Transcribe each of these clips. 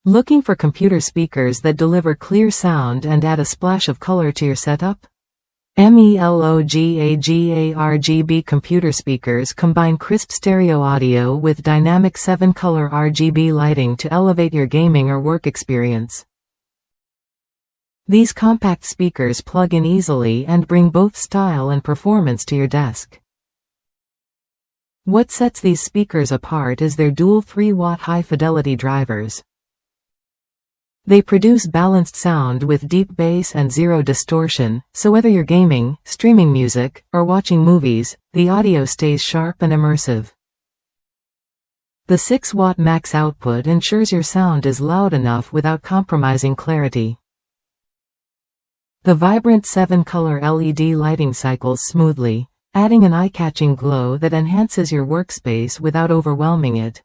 Looking for computer speakers that deliver clear sound and add a splash of color to your setup? MELOGAGA RGB computer speakers combine crisp stereo audio with dynamic 7-color RGB lighting to elevate your gaming or work experience. These compact speakers plug in easily and bring both style and performance to your desk. What sets these speakers apart is their dual 3-watt high-fidelity drivers. They produce balanced sound with deep bass and zero distortion, so whether you're gaming, streaming music, or watching movies, the audio stays sharp and immersive. The 6-watt max output ensures your sound is loud enough without compromising clarity. The vibrant 7-color LED lighting cycles smoothly, adding an eye-catching glow that enhances your workspace without overwhelming it.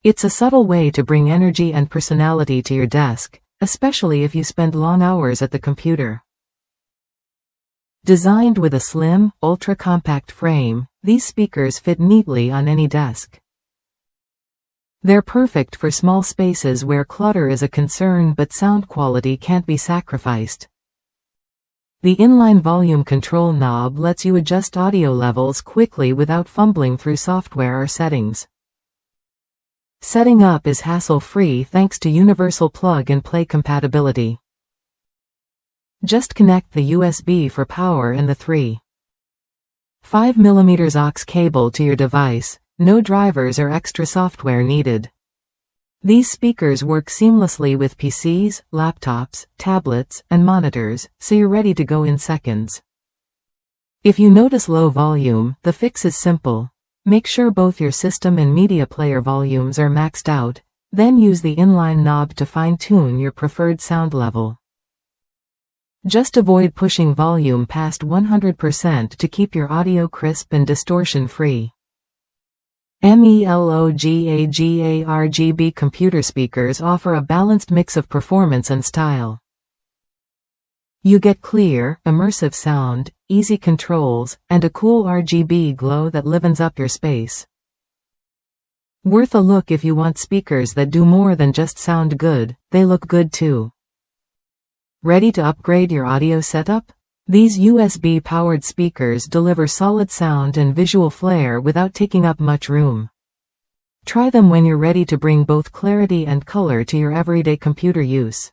It's a subtle way to bring energy and personality to your desk, especially if you spend long hours at the computer. Designed with a slim, ultra-compact frame, these speakers fit neatly on any desk. They're perfect for small spaces where clutter is a concern but sound quality can't be sacrificed. The inline volume control knob lets you adjust audio levels quickly without fumbling through software or settings. Setting up is hassle-free thanks to universal plug-and-play compatibility. Just connect the USB for power and the 3.5mm aux cable to your device, no drivers or extra software needed. These speakers work seamlessly with PCs, laptops, tablets, and monitors, so you're ready to go in seconds. If you notice low volume, the fix is simple. Make sure both your system and media player volumes are maxed out, then use the inline knob to fine-tune your preferred sound level. Just avoid pushing volume past 100% to keep your audio crisp and distortion-free. MELOGAGA RGB computer speakers offer a balanced mix of performance and style. You get clear, immersive sound, easy controls, and a cool RGB glow that livens up your space. Worth a look if you want speakers that do more than just sound good, they look good too. Ready to upgrade your audio setup? These USB-powered speakers deliver solid sound and visual flair without taking up much room. Try them when you're ready to bring both clarity and color to your everyday computer use.